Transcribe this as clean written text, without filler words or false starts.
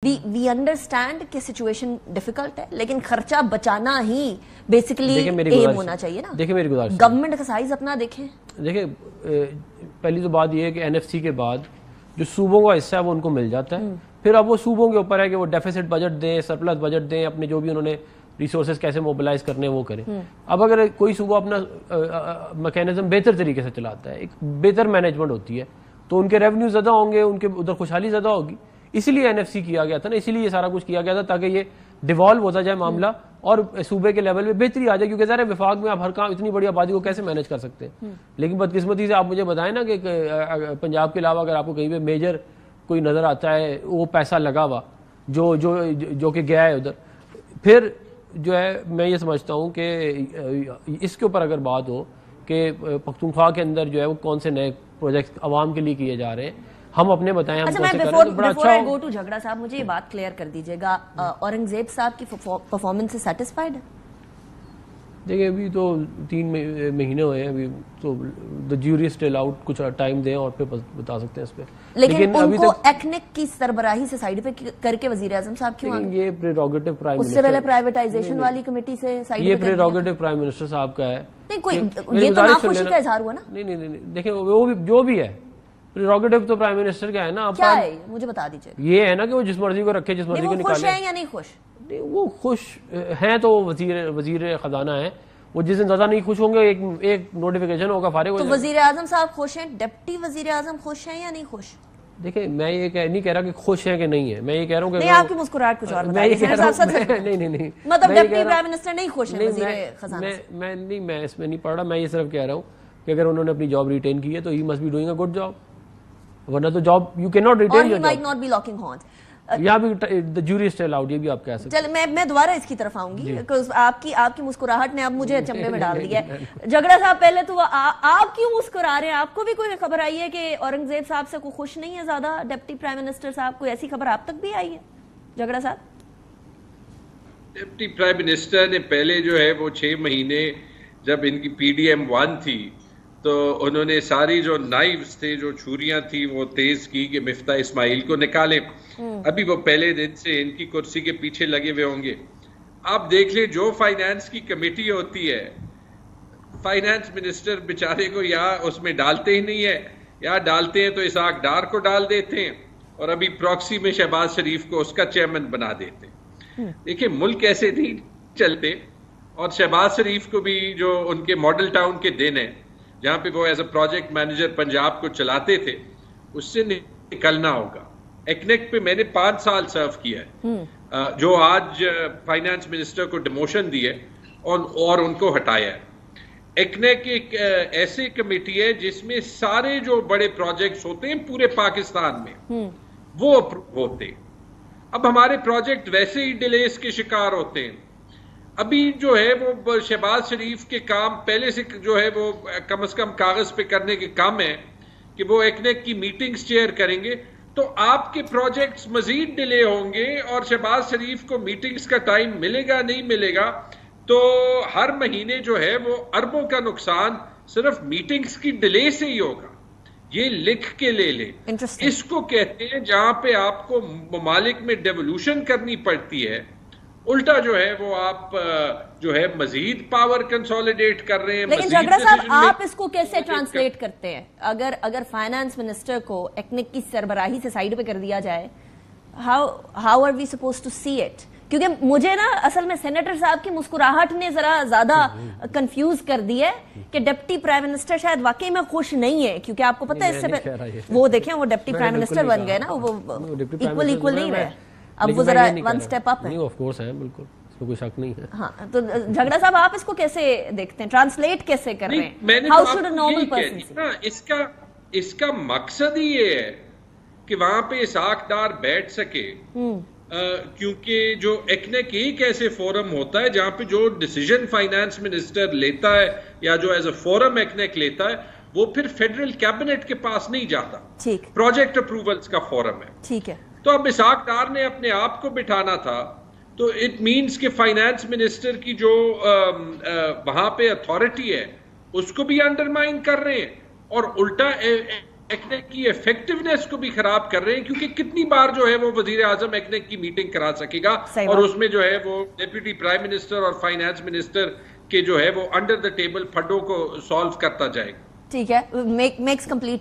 We understand کہ situation difficult ہے، لیکن خرچہ بچانا ہی بیسیکلی ایم ہونا چاہیے نا۔ دیکھیں میری گزارش، گورنمنٹ کا سائز اپنا دیکھیں۔ دیکھیں پہلی تو بات یہ ہے کہ این ایف سی کے بعد جو صوبوں کا حصہ ہے وہ ان کو مل جاتا ہے، پھر اب وہ صوبوں کے اوپر ہے کہ وہ ڈیفیسٹ بجٹ دیں، سرپلس بجٹ دیں، اپنے جو بھی انہوں نے ریسورسز کیسے موبلائز کرنے وہ کریں۔ اب اگر کوئی صوبہ اپنا میکینزم بہتر طریقے سے چلاتا ہے، ایک بہتر مینجمنٹ ہوتی ہے، تو ان کے ریونیو زیادہ ہوں گے، ان کے ادھر خوشحالی زیادہ ہوگی۔ اسی لیے این ایف سی کیا گیا تھا نا، اسی لیے یہ سارا کچھ کیا گیا تھا تاکہ یہ ڈیوالو ہوتا جائے معاملہ اور صوبے کے لیول پہ بہتری آ جائے، کیونکہ ظاہر ہے وفاق میں آپ ہر کام اتنی بڑی آبادی کو کیسے مینج کر سکتے ہیں۔ لیکن بدقسمتی سے آپ مجھے بتائیں نا کہ پنجاب کے علاوہ اگر آپ کو کہیں پہ میجر کوئی نظر آتا ہے وہ پیسہ لگا ہوا جو کہ گیا ہے ادھر، پھر جو ہے میں یہ سمجھتا ہوں کہ اس کے اوپر اگر بات ہو کہ پختونخوا کے اندر جو ہے وہ کون سے نئے پروجیکٹ عوام کے لیے کیے جا رہے ہیں، ہم اپنے بتائیں ہم کون سے کر رہے ہیں تو بڑا اچھا ہو۔ گو ٹو جھگڑا صاحب، مجھے یہ بات کلیئر کر دیجیے گا، اورنگزیب صاحب کی پرفارمنس سے سیٹسفائیڈ ہے؟ دیکھیں ابھی تو 3 مہینے ہوئے ہیں، ابھی تو the jury is still out، کچھ ٹائم دیں اور پھر بتا سکتے ہیں اس پہ۔ لیکن ان کو ایکنک کی سربراہی سے سائیڈ پہ کر کے وزیر اعظم صاحب کیوں آگے؟ یہ پریروگیٹو پرائم منسٹر، اس سے پہلے پرائیویٹائزیشن والی کمیٹی سے سائیڈ پہ، یہ پریروگیٹو پرائم منسٹر صاحب کا ہے۔ نہیں کوئی یہ تو ناخوشی کا اظہار ہوا نا۔ نہیں دیکھیں وہ بھی جو بھی ہے، پریروگیٹو تو پرائم منسٹر کا ہے نا۔ کیا ہے مجھے بتا دیجیے۔ یہ ہے نا کہ وہ جس مرضی کو رکھے، جس مرضی کو نکالے۔ خوش ہیں یا نہیں خوش؟ وہ خوش ہیں تو وزیر خزانہ ہیں، وہ جس دن زیادہ نہیں خوش ہوں گے ایک نوٹیفیکیشن ہوگا فارغ ہو جائے۔ تو وزیر اعظم صاحب خوش ہیں، ڈپٹی وزیر اعظم خوش ہیں یا نہیں خوش؟ دیکھیں میں یہ نہیں کہہ رہا کہ خوش ہیں کہ نہیں ہے، میں یہ کہہ رہا ہوں کہ نہیں، آپ کی مسکراہٹ کچھ اور بتائیے۔ نہیں مطلب ڈپٹی پرائم منسٹر نہیں خوش ہیں وزیر خزانہ سے؟ میں اس میں نہیں پڑھ رہا، میں یہ صرف کہہ رہا ہوں کہ اگر انہوں نے اپنی جاب ریٹین کی ہے تو he must be doing a good job, ورنہ تو job you can not retain your job. یہاں بھی the jury is still out، یہ بھی آپ کہہ سکتے ہیں۔ چل میں دوبارہ اس کی طرف آؤں گی، آپ کی مسکراہٹ نے اب مجھے اچنبے میں ڈال دیا ہے۔ جھگڑا صاحب پہلے تو آپ کیوں مسکرا رہے ہیں؟ آپ کو بھی کوئی خبر آئی ہے کہ اورنگزیب صاحب سے کوئی خوش نہیں ہے زیادہ ڈپٹی پرائم منسٹر صاحب؟ کوئی ایسی خبر آپ تک بھی آئی ہے جھگڑا صاحب؟ ڈپٹی پرائم منسٹر نے پہلے جو ہے وہ 6 مہینے جب ان کی پی ڈی ایم 1 تھی تو انہوں نے ساری جو نائفز تھے، جو چھریاں تھی، وہ تیز کی کہ مفتاح اسماعیل کو نکالیں۔ ابھی وہ پہلے دن سے ان کی کرسی کے پیچھے لگے ہوئے ہوں گے۔ آپ دیکھ لیں جو فائنانس کی کمیٹی ہوتی ہے، فائنانس منسٹر بیچارے کو یا اس میں ڈالتے ہی نہیں ہے، یا ڈالتے ہیں تو اسحاق ڈار کو ڈال دیتے ہیں، اور ابھی پراکسی میں شہباز شریف کو اس کا چیئرمین بنا دیتے ہیں۔ دیکھیں ملک ایسے نہیں چلتے، اور شہباز شریف کو بھی جو ان کے ماڈل ٹاؤن کے دن ہیں جہاں پہ وہ as a project manager Punjab کو چلاتے تھے، اس سے نکلنا ہوگا۔ ایکنیک پہ میں نے 5 سال سرو کیا ہے، جو آج فائنانس منسٹر کو ڈیموشن دی ہے اور ان کو ہٹایا ہے۔ ایکنیک ایک ایسی کمیٹی ہے جس میں سارے جو بڑے پروجیکٹس ہوتے ہیں پورے پاکستان میں وہ اپروو ہوتے ہیں۔ اب ہمارے پروجیکٹ ویسے ہی ڈیلیز کے شکار ہوتے ہیں۔ ابھی جو ہے وہ شہباز شریف کے کام پہلے سے جو ہے وہ کم از کم کاغذ پہ کرنے کے کام ہے کہ وہ ایکنیک کی میٹنگز چیئر کریں گے، تو آپ کے پروجیکٹس مزید ڈیلے ہوں گے، اور شہباز شریف کو میٹنگز کا ٹائم ملے گا نہیں ملے گا، تو ہر مہینے جو ہے وہ اربوں کا نقصان صرف میٹنگز کی ڈیلے سے ہی ہوگا۔ یہ لکھ کے لے لیں، اس کو کہتے ہیں جہاں پہ آپ کو ممالک میں ڈیولوشن کرنی پڑتی ہے، الٹا جو ہے وہ آپ جو ہے مزید پاور کنسولیڈیٹ کر رے ہیں۔ لیکن جھگڑا صاحب آپ اس کو کیسے ٹرانسلیٹ کرتے ہیں؟ اگر فائنانس منسٹر کو ایکنک کی سربراہی سے سائیڈ پہ کر دیا جائے، how are we suppose to see it? کیونکہ مجھے نا اصل میں سینیٹر صاحب کی مسکراہٹ نے ذرا زیادہ کنفیوز کر دی ہے کہ ڈپٹی پرائم منسٹر شاید واقعی میں خوش نہیں ہے، کیونکہ آپ کو پتہ ہے اس سے وہ دیکھیں وہ ڈپٹی پرائم منسٹر بن گئے نا، وہ ایکول نہیں رہے، اب وہ ذرا ون سٹیپ اپ ہے۔ آف کورس ہے، بالکل اس میں کوئی شک نہیں ہے۔ ہاں تو جھگڑا صاحب آپ اس کو کیسے دیکھتے ہیں، ٹرانسلیٹ کیسے کر رہے ہیں؟ How should a normal person? اس کا مقصد ہی یہ ہے کہ وہاں پہ اسحاق ڈار بیٹھ سکے، کیونکہ جو ایکنیک ایک ایسے فورم ہوتا ہے جہاں پہ جو ڈیسیژن فائنانس منسٹر لیتا ہے یا جو ایز اے فورم ایکنیک لیتا ہے وہ پھر فیڈرل کیبنٹ کے پاس نہیں جاتا، پروجیکٹ اپروولز کا فورم ہے۔ ٹھیک ہے، تو اب اسحاق ڈار نے اپنے آپ کو بٹھانا تھا، تو اٹ مینس کہ فائنانس منسٹر کی جو وہاں پہ اتھارٹی ہے اس کو بھی انڈرمائن کر رہے ہیں، اور الٹا ایکنیک کی ایفیکٹونیس کو بھی خراب کر رہے ہیں, کیونکہ کتنی بار جو ہے وہ وزیر اعظم ایکنیک کی میٹنگ کرا سکے گا, اور اس میں جو ہے وہ ڈپٹی پرائم منسٹر اور فائنانس منسٹر کے جو ہے وہ انڈر دا ٹیبل فنڈوں کو سالو کرتا جائے گا. ٹھیک ہے, میکس کمپلیٹ